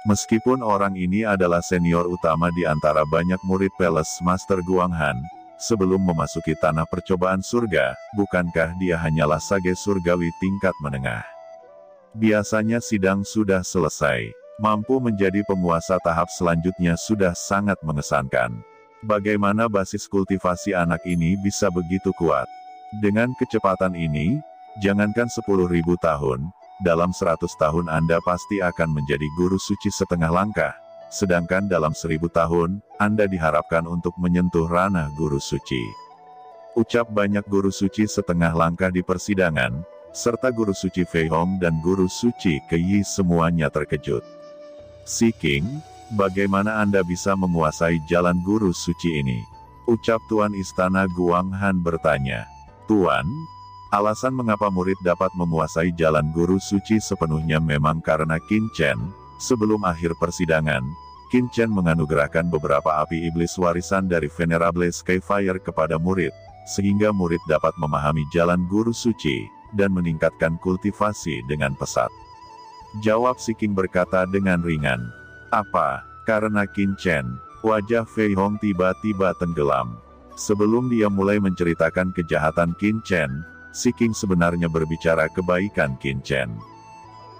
Meskipun orang ini adalah senior utama di antara banyak murid Palace Master Guanghan, sebelum memasuki tanah percobaan surga, bukankah dia hanyalah sage surgawi tingkat menengah? Biasanya sidang sudah selesai. Mampu menjadi penguasa tahap selanjutnya sudah sangat mengesankan. Bagaimana basis kultivasi anak ini bisa begitu kuat? Dengan kecepatan ini, jangankan 10.000 tahun, dalam 100 tahun Anda pasti akan menjadi guru suci setengah langkah, sedangkan dalam 1000 tahun, Anda diharapkan untuk menyentuh ranah guru suci. Ucap banyak guru suci setengah langkah di persidangan, serta guru suci Fei Hong dan guru suci Ke Yi semuanya terkejut. Si King, bagaimana Anda bisa menguasai jalan guru suci ini? Ucap Tuan Istana Guanghan bertanya. Tuan, alasan mengapa murid dapat menguasai jalan guru suci sepenuhnya memang karena Qin Chen. Sebelum akhir persidangan, Qin Chen menganugerahkan beberapa api iblis warisan dari Venerable Skyfire kepada murid, sehingga murid dapat memahami jalan guru suci, dan meningkatkan kultivasi dengan pesat. Jawab Si King berkata dengan ringan. Apa? Karena Qin Chen. Wajah Fei Hong tiba-tiba tenggelam. Sebelum dia mulai menceritakan kejahatan Qin Chen, Si King sebenarnya berbicara kebaikan Qin Chen.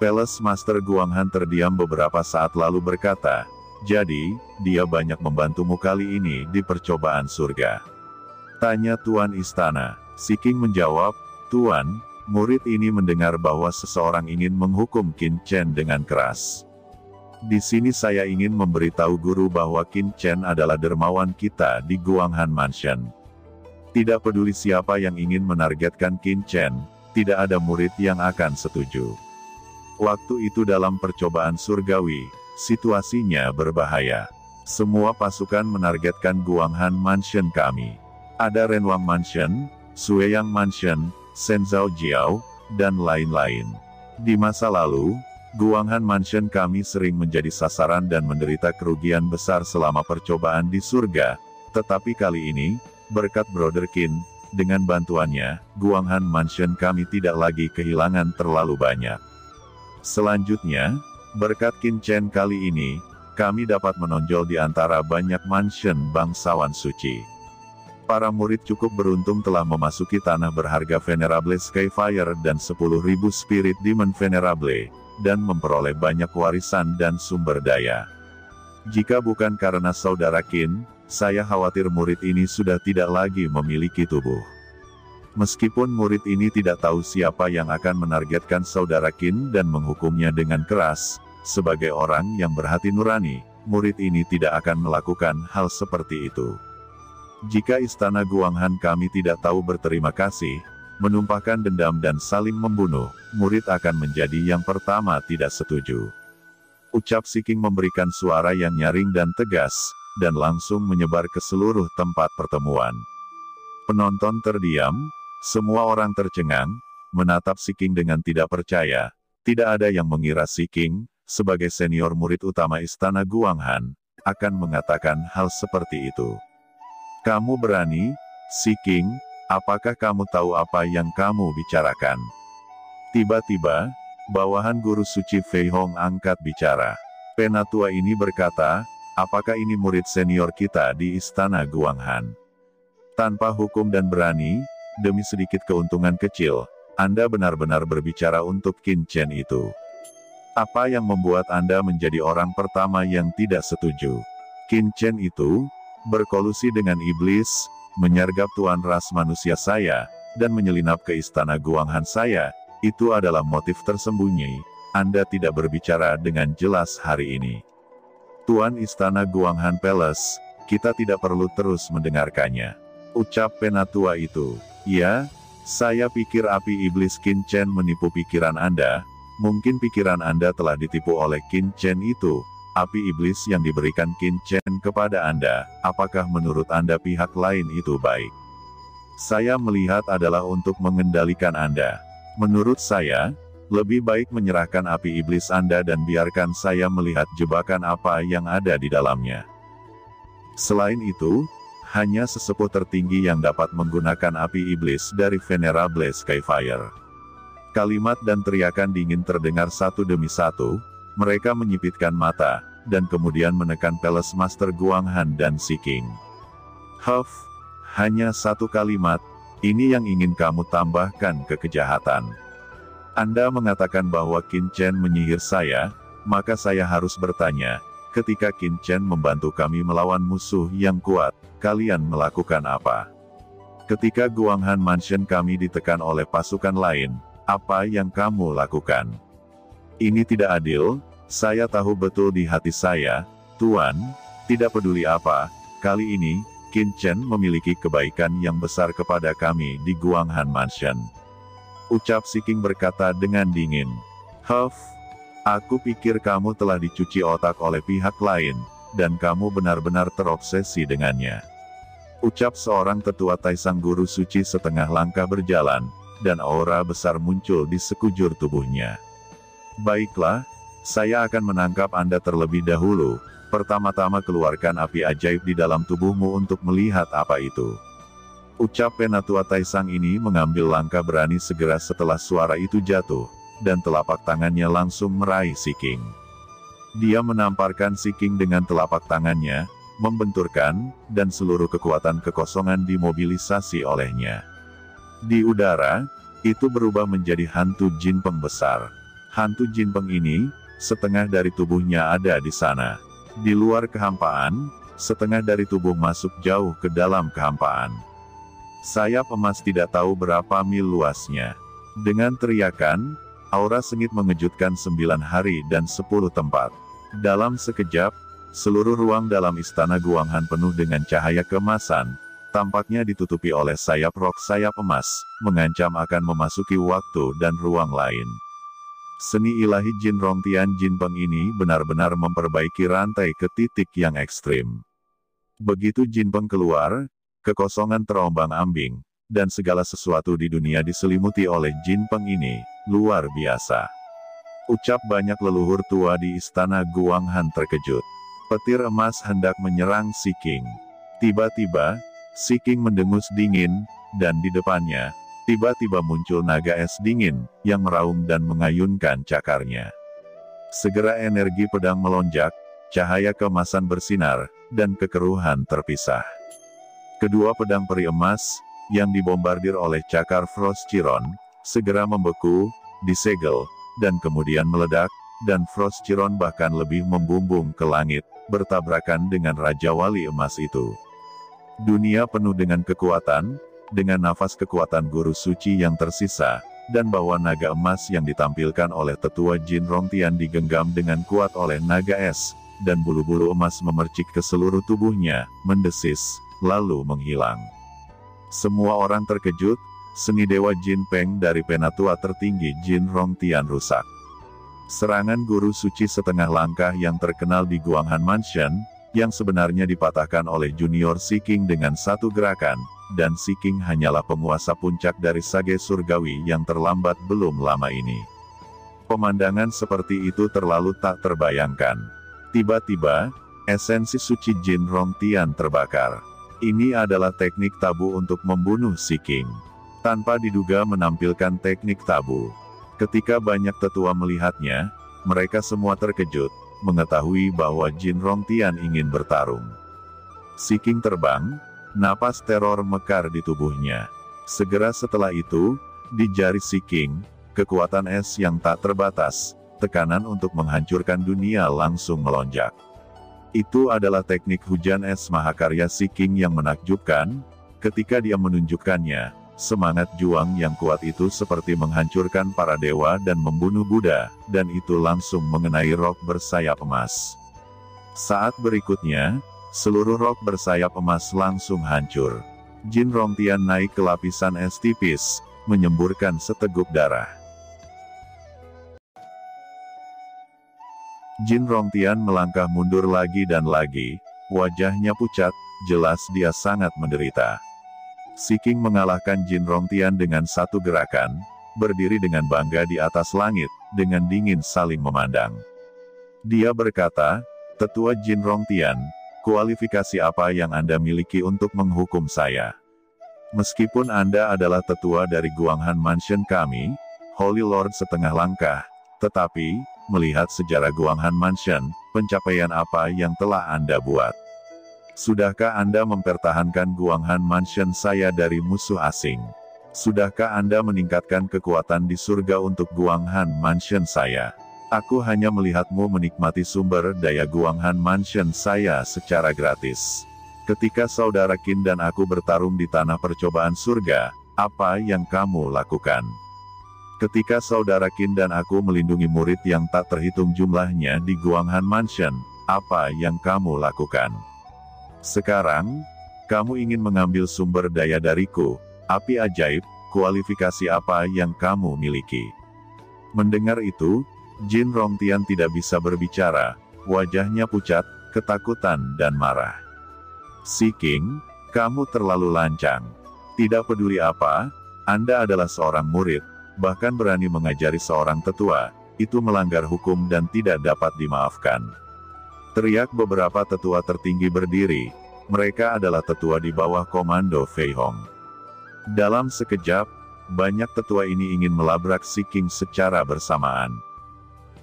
Palace Master Guanghan terdiam beberapa saat lalu berkata, jadi, dia banyak membantumu kali ini di percobaan surga. Tanya Tuan Istana. Si King menjawab, Tuan, murid ini mendengar bahwa seseorang ingin menghukum Qin Chen dengan keras. Di sini saya ingin memberitahu guru bahwa Qin Chen adalah dermawan kita di Guanghan Mansion. Tidak peduli siapa yang ingin menargetkan Qin Chen, tidak ada murid yang akan setuju. Waktu itu dalam percobaan surgawi, situasinya berbahaya. Semua pasukan menargetkan Guanghan Mansion kami. Ada Renwang Mansion, Sueyang Mansion, Shenzhou Jiao, dan lain-lain. Di masa lalu, Guanghan Mansion kami sering menjadi sasaran dan menderita kerugian besar selama percobaan di surga, tetapi kali ini, berkat Brother Qin, dengan bantuannya, Guanghan Mansion kami tidak lagi kehilangan terlalu banyak. Selanjutnya, berkat Qin Chen kali ini, kami dapat menonjol di antara banyak mansion bangsawan suci. Para murid cukup beruntung telah memasuki tanah berharga Venerable Skyfire dan 10.000 Spirit Demon Venerable, dan memperoleh banyak warisan dan sumber daya. Jika bukan karena saudara Qin, saya khawatir murid ini sudah tidak lagi memiliki tubuh. Meskipun murid ini tidak tahu siapa yang akan menargetkan saudara Qin dan menghukumnya dengan keras, sebagai orang yang berhati nurani, murid ini tidak akan melakukan hal seperti itu. Jika Istana Guanghan kami tidak tahu berterima kasih, menumpahkan dendam dan saling membunuh, murid akan menjadi yang pertama tidak setuju. Ucap Si King memberikan suara yang nyaring dan tegas, dan langsung menyebar ke seluruh tempat pertemuan. Penonton terdiam, semua orang tercengang, menatap Si King dengan tidak percaya. Tidak ada yang mengira Si King, sebagai senior murid utama Istana Guanghan, akan mengatakan hal seperti itu. Kamu berani, Si King, apakah kamu tahu apa yang kamu bicarakan? Tiba-tiba, bawahan guru suci Fei Hong angkat bicara. Penatua ini berkata, apakah ini murid senior kita di Istana Guanghan? Tanpa hukum dan berani, demi sedikit keuntungan kecil, Anda benar-benar berbicara untuk Qin Chen itu. Apa yang membuat Anda menjadi orang pertama yang tidak setuju? Qin Chen itu berkolusi dengan iblis, menyergap tuan ras manusia saya, dan menyelinap ke Istana Guanghan saya. Itu adalah motif tersembunyi. Anda tidak berbicara dengan jelas hari ini. Tuan Istana Guanghan Palace, kita tidak perlu terus mendengarkannya. Ucap penatua itu. Ya, saya pikir api iblis Qin Chen menipu pikiran Anda. Mungkin pikiran Anda telah ditipu oleh Qin Chen itu. Api iblis yang diberikan Qin Chen kepada Anda, apakah menurut Anda pihak lain itu baik? Saya melihat adalah untuk mengendalikan Anda. Menurut saya, lebih baik menyerahkan api iblis Anda dan biarkan saya melihat jebakan apa yang ada di dalamnya. Selain itu, hanya sesepuh tertinggi yang dapat menggunakan api iblis dari Venerable Skyfire. Kalimat dan teriakan dingin terdengar satu demi satu. Mereka menyipitkan mata, dan kemudian menekan Palace Master Guanghan dan Si King. Huff, hanya satu kalimat, ini yang ingin kamu tambahkan ke kejahatan. Anda mengatakan bahwa Qin Chen menyihir saya, maka saya harus bertanya, ketika Qin Chen membantu kami melawan musuh yang kuat, kalian melakukan apa? Ketika Guanghan Mansion kami ditekan oleh pasukan lain, apa yang kamu lakukan? Ini tidak adil, saya tahu betul di hati saya, Tuan, tidak peduli apa, kali ini, Qin Chen memiliki kebaikan yang besar kepada kami di Guanghan Mansion. Ucap Si King berkata dengan dingin. Huff, aku pikir kamu telah dicuci otak oleh pihak lain, dan kamu benar-benar terobsesi dengannya. Ucap seorang tetua Taisang Guru Suci setengah langkah berjalan, dan aura besar muncul di sekujur tubuhnya. Baiklah, saya akan menangkap Anda terlebih dahulu. Pertama-tama keluarkan api ajaib di dalam tubuhmu untuk melihat apa itu. Ucap Penatua Taisang ini mengambil langkah berani segera setelah suara itu jatuh, dan telapak tangannya langsung meraih Si King. Dia menamparkan Si King dengan telapak tangannya, membenturkan, dan seluruh kekuatan kekosongan dimobilisasi olehnya. Di udara, itu berubah menjadi hantu Jin Peng besar. Hantu Jin Peng ini, setengah dari tubuhnya ada di sana. Di luar kehampaan, setengah dari tubuh masuk jauh ke dalam kehampaan. Sayap emas tidak tahu berapa mil luasnya. Dengan teriakan, aura sengit mengejutkan 9 hari dan 10 tempat. Dalam sekejap, seluruh ruang dalam istana Guanghan penuh dengan cahaya keemasan, tampaknya ditutupi oleh sayap rok sayap emas, mengancam akan memasuki waktu dan ruang lain. Seni ilahi Jin Rongtian Jin Peng ini benar-benar memperbaiki rantai ke titik yang ekstrim. Begitu Jin Peng keluar, kekosongan terombang-ambing, dan segala sesuatu di dunia diselimuti oleh Jin Peng ini, luar biasa. Ucap banyak leluhur tua di istana Guanghan terkejut. Petir emas hendak menyerang Si King. Tiba-tiba, Si King mendengus dingin, dan di depannya, tiba-tiba muncul naga es dingin, yang meraung dan mengayunkan cakarnya. Segera energi pedang melonjak, cahaya keemasan bersinar, dan kekeruhan terpisah. Kedua pedang peri emas, yang dibombardir oleh cakar Frost Chiron, segera membeku, disegel, dan kemudian meledak, dan Frost Chiron bahkan lebih membumbung ke langit, bertabrakan dengan Raja Wali Emas itu. Dunia penuh dengan kekuatan, dengan nafas kekuatan guru suci yang tersisa, dan bahwa naga emas yang ditampilkan oleh tetua Jin Rongtian digenggam dengan kuat oleh naga es, dan bulu-bulu emas memercik ke seluruh tubuhnya, mendesis, lalu menghilang. Semua orang terkejut, seni Dewa Jin Peng dari Penatua tertinggi Jin Rongtian rusak. Serangan guru suci setengah langkah yang terkenal di Guanghan Mansion, yang sebenarnya dipatahkan oleh junior Si King dengan satu gerakan, dan Si King hanyalah penguasa puncak dari sage surgawi yang terlambat belum lama ini. Pemandangan seperti itu terlalu tak terbayangkan. Tiba-tiba, esensi suci Jin Rongtian terbakar. Ini adalah teknik tabu untuk membunuh Si King. Tanpa diduga menampilkan teknik tabu. Ketika banyak tetua melihatnya, mereka semua terkejut, mengetahui bahwa Jin Rongtian ingin bertarung. Si King terbang, napas teror mekar di tubuhnya. Segera setelah itu, di jari Si King, kekuatan es yang tak terbatas, tekanan untuk menghancurkan dunia langsung melonjak. Itu adalah teknik hujan es mahakarya Si King yang menakjubkan. Ketika dia menunjukkannya, semangat juang yang kuat itu seperti menghancurkan para dewa dan membunuh Buddha, dan itu langsung mengenai rok bersayap emas. Saat berikutnya, seluruh rok bersayap emas langsung hancur. Jin Rongtian naik ke lapisan es tipis, menyemburkan seteguk darah. Jin Rongtian melangkah mundur lagi dan lagi, wajahnya pucat, jelas dia sangat menderita. Si King mengalahkan Jin Rongtian dengan satu gerakan, berdiri dengan bangga di atas langit, dengan dingin saling memandang. Dia berkata, "Tetua Jin Rongtian, kualifikasi apa yang Anda miliki untuk menghukum saya? Meskipun Anda adalah tetua dari Guanghan Mansion kami, Holy Lord setengah langkah, tetapi, melihat sejarah Guanghan Mansion, pencapaian apa yang telah Anda buat. Sudahkah Anda mempertahankan Guanghan Mansion saya dari musuh asing? Sudahkah Anda meningkatkan kekuatan di surga untuk Guanghan Mansion saya? Aku hanya melihatmu menikmati sumber daya Guanghan Mansion saya secara gratis. Ketika saudara Qin dan aku bertarung di tanah percobaan surga, apa yang kamu lakukan? Ketika saudara Qin dan aku melindungi murid yang tak terhitung jumlahnya di Guanghan Mansion, apa yang kamu lakukan? Sekarang, kamu ingin mengambil sumber daya dariku, api ajaib, kualifikasi apa yang kamu miliki? Mendengar itu, Jin Rongtian tidak bisa berbicara, wajahnya pucat, ketakutan dan marah. Si King, kamu terlalu lancang. Tidak peduli apa, Anda adalah seorang murid, bahkan berani mengajari seorang tetua, itu melanggar hukum dan tidak dapat dimaafkan. Teriak beberapa tetua tertinggi berdiri, mereka adalah tetua di bawah komando Fei Hong. Dalam sekejap, banyak tetua ini ingin melabrak Si King secara bersamaan.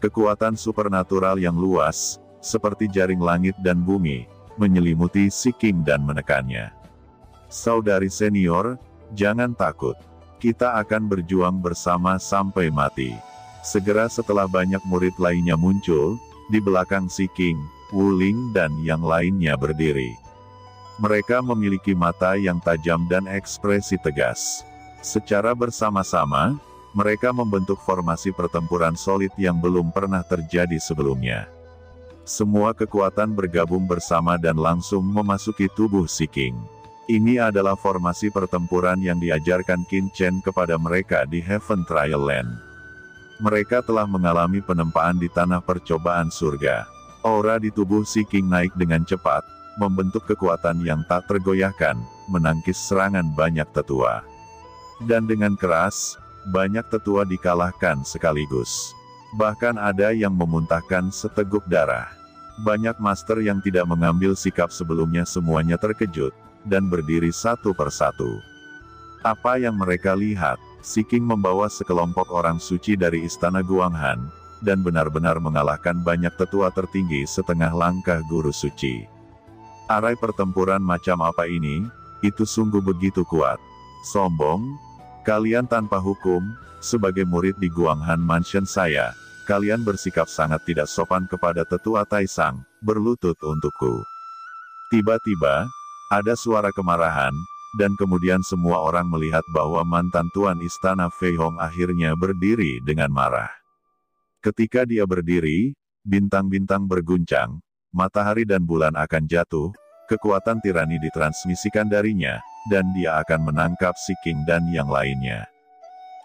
Kekuatan supernatural yang luas, seperti jaring langit dan bumi, menyelimuti Si King dan menekannya. Saudari senior, jangan takut. Kita akan berjuang bersama sampai mati. Segera setelah banyak murid lainnya muncul, di belakang Si King, Wu Ling dan yang lainnya berdiri. Mereka memiliki mata yang tajam dan ekspresi tegas. Secara bersama-sama, mereka membentuk formasi pertempuran solid yang belum pernah terjadi sebelumnya. Semua kekuatan bergabung bersama dan langsung memasuki tubuh Si King. Ini adalah formasi pertempuran yang diajarkan Qin Chen kepada mereka di Heaven Trial Land. Mereka telah mengalami penempaan di tanah percobaan surga. Aura di tubuh Si King naik dengan cepat, membentuk kekuatan yang tak tergoyahkan, menangkis serangan banyak tetua. Dan dengan keras, banyak tetua dikalahkan sekaligus. Bahkan ada yang memuntahkan seteguk darah. Banyak master yang tidak mengambil sikap sebelumnya semuanya terkejut, dan berdiri satu persatu. Apa yang mereka lihat? Si King membawa sekelompok orang suci dari istana Guanghan, dan benar-benar mengalahkan banyak tetua tertinggi setengah langkah guru suci. Arai pertempuran macam apa ini? Itu sungguh begitu kuat. Sombong? Kalian tanpa hukum, sebagai murid di Guanghan Mansion saya, kalian bersikap sangat tidak sopan kepada tetua Taisang, berlutut untukku. Tiba-tiba, ada suara kemarahan, dan kemudian semua orang melihat bahwa mantan tuan istana Fei Hong akhirnya berdiri dengan marah. Ketika dia berdiri, bintang-bintang berguncang, matahari dan bulan akan jatuh, kekuatan tirani ditransmisikan darinya, dan dia akan menangkap Si King dan yang lainnya.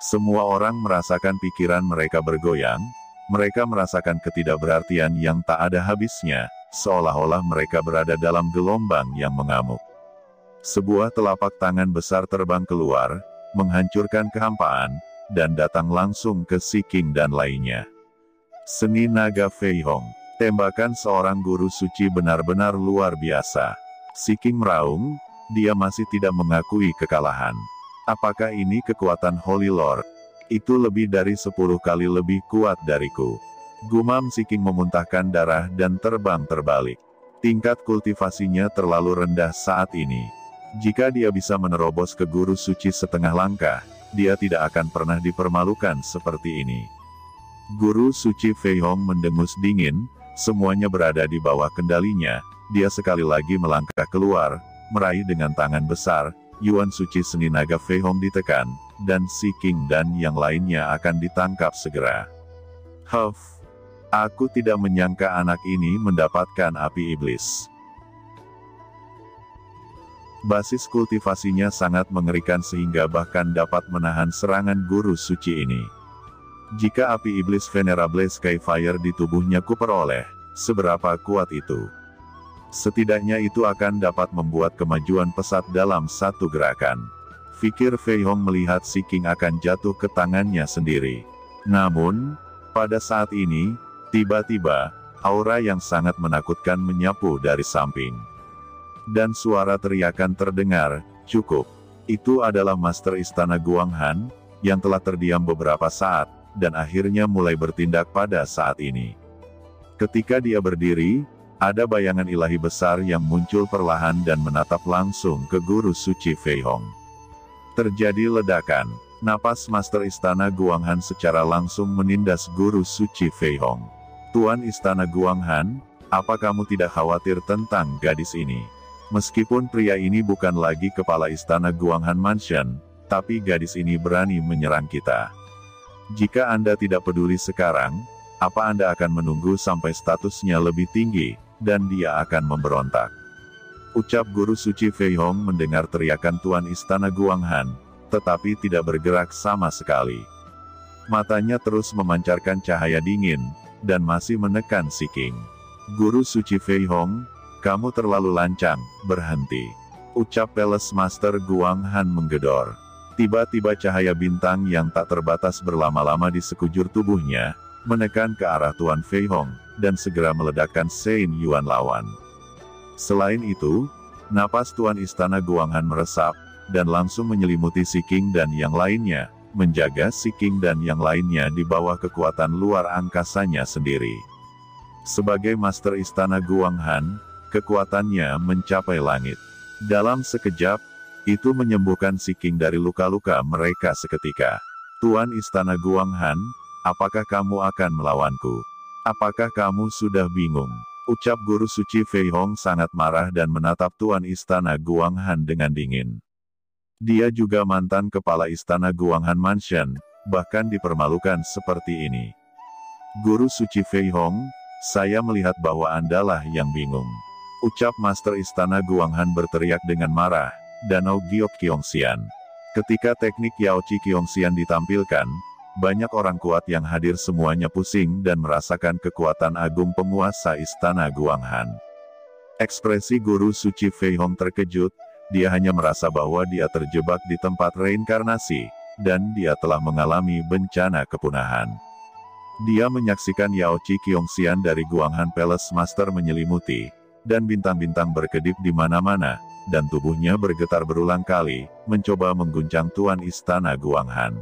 Semua orang merasakan pikiran mereka bergoyang, mereka merasakan ketidakberartian yang tak ada habisnya, seolah-olah mereka berada dalam gelombang yang mengamuk. Sebuah telapak tangan besar terbang keluar, menghancurkan kehampaan, dan datang langsung ke Si King dan lainnya. Seni naga Fei Hong. Tembakan seorang guru suci benar-benar luar biasa. Si King meraung, dia masih tidak mengakui kekalahan. Apakah ini kekuatan Holy Lord? Itu lebih dari 10 kali lebih kuat dariku. Gumam Si King memuntahkan darah dan terbang terbalik. Tingkat kultivasinya terlalu rendah saat ini. Jika dia bisa menerobos ke guru suci setengah langkah, dia tidak akan pernah dipermalukan seperti ini. Guru suci Fei Hong mendengus dingin, semuanya berada di bawah kendalinya, dia sekali lagi melangkah keluar, meraih dengan tangan besar, Yuan suci seni naga Fei Hong ditekan, dan Si King dan yang lainnya akan ditangkap segera. Huff, aku tidak menyangka anak ini mendapatkan api iblis. Basis kultivasinya sangat mengerikan sehingga bahkan dapat menahan serangan guru suci ini. Jika api iblis Venerable Skyfire di tubuhnya kuperoleh, seberapa kuat itu? Setidaknya itu akan dapat membuat kemajuan pesat dalam satu gerakan. Fikir Fei Hong melihat Si King akan jatuh ke tangannya sendiri. Namun, pada saat ini, tiba-tiba, aura yang sangat menakutkan menyapu dari samping. Dan suara teriakan terdengar, cukup. Itu adalah Master Istana Guanghan, yang telah terdiam beberapa saat, dan akhirnya mulai bertindak pada saat ini. Ketika dia berdiri, ada bayangan ilahi besar yang muncul perlahan dan menatap langsung ke Guru Suci Fei Hong. Terjadi ledakan. Napas Master Istana Guanghan secara langsung menindas Guru Suci Fei Hong. "Tuan Istana Guanghan, apa kamu tidak khawatir tentang gadis ini? Meskipun pria ini bukan lagi kepala Istana Guanghan Mansion, tapi gadis ini berani menyerang kita. Jika Anda tidak peduli sekarang, apa Anda akan menunggu sampai statusnya lebih tinggi, dan dia akan memberontak?" Ucap Guru Suci Fei Hong mendengar teriakan Tuan Istana Guanghan, tetapi tidak bergerak sama sekali. Matanya terus memancarkan cahaya dingin, dan masih menekan si King. "Guru Suci Fei Hong, kamu terlalu lancang, berhenti," ucap Palace Master Guanghan menggedor. Tiba-tiba cahaya bintang yang tak terbatas berlama-lama di sekujur tubuhnya, menekan ke arah Tuan Fei Hong, dan segera meledakkan Sein Yuan lawan. Selain itu, napas Tuan Istana Guanghan meresap, dan langsung menyelimuti si King dan yang lainnya, menjaga si King dan yang lainnya di bawah kekuatan luar angkasanya sendiri. Sebagai Master Istana Guanghan, kekuatannya mencapai langit. Dalam sekejap, itu menyembuhkan si King dari luka-luka mereka seketika. "Tuan Istana Guanghan, apakah kamu akan melawanku? Apakah kamu sudah bingung?" ucap Guru Suci Fei Hong sangat marah dan menatap Tuan Istana Guanghan dengan dingin. Dia juga mantan kepala Istana Guanghan Mansion, bahkan dipermalukan seperti ini. "Guru Suci Fei Hong, saya melihat bahwa Andalah yang bingung," ucap Master Istana Guanghan berteriak dengan marah, "Danau Giok Kiongxian." Ketika teknik Yao Qi Kiongxian ditampilkan, banyak orang kuat yang hadir semuanya pusing dan merasakan kekuatan agung penguasa Istana Guanghan. Ekspresi Guru Suci Fei Hong terkejut. Dia hanya merasa bahwa dia terjebak di tempat reinkarnasi, dan dia telah mengalami bencana kepunahan. Dia menyaksikan Yao Qi Kiongxian dari Guanghan Palace Master menyelimuti, dan bintang-bintang berkedip di mana-mana, dan tubuhnya bergetar berulang kali, mencoba mengguncang Tuan Istana Guanghan.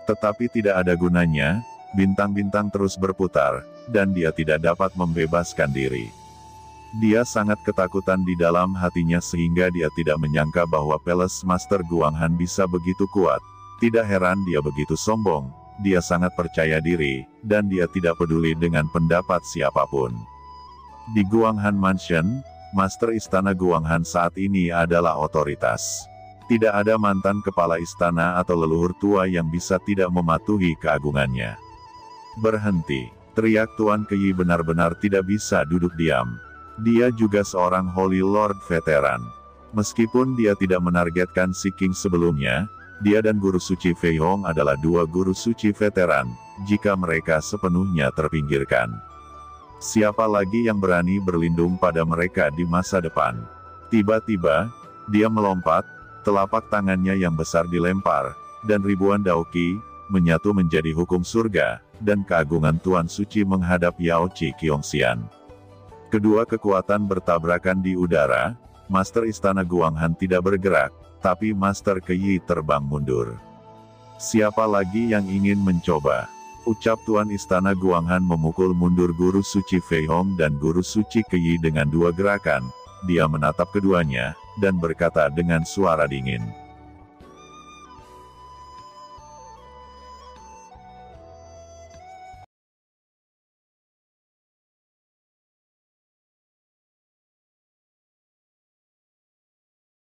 Tetapi tidak ada gunanya, bintang-bintang terus berputar, dan dia tidak dapat membebaskan diri. Dia sangat ketakutan di dalam hatinya sehingga dia tidak menyangka bahwa Palace Master Guanghan bisa begitu kuat. Tidak heran dia begitu sombong, dia sangat percaya diri, dan dia tidak peduli dengan pendapat siapapun. Di Guanghan Mansion, Master Istana Guanghan saat ini adalah otoritas. Tidak ada mantan kepala istana atau leluhur tua yang bisa tidak mematuhi keagungannya. "Berhenti!" teriak Tuan Keyi benar-benar tidak bisa duduk diam. Dia juga seorang Holy Lord veteran. Meskipun dia tidak menargetkan si King sebelumnya, dia dan Guru Suci Fei Hong adalah dua guru suci veteran, jika mereka sepenuhnya terpinggirkan. Siapa lagi yang berani berlindung pada mereka di masa depan? Tiba-tiba, dia melompat, telapak tangannya yang besar dilempar, dan ribuan daoki menyatu menjadi hukum surga, dan keagungan Tuan Suci menghadap Yao Qi Kiongxian. Kedua kekuatan bertabrakan di udara. Master Istana Guanghan tidak bergerak, tapi Master Keyi terbang mundur. "Siapa lagi yang ingin mencoba?" ucap Tuan Istana Guanghan memukul mundur Guru Suci Fei Hong dan Guru Suci Keyi dengan dua gerakan. Dia menatap keduanya, dan berkata dengan suara dingin,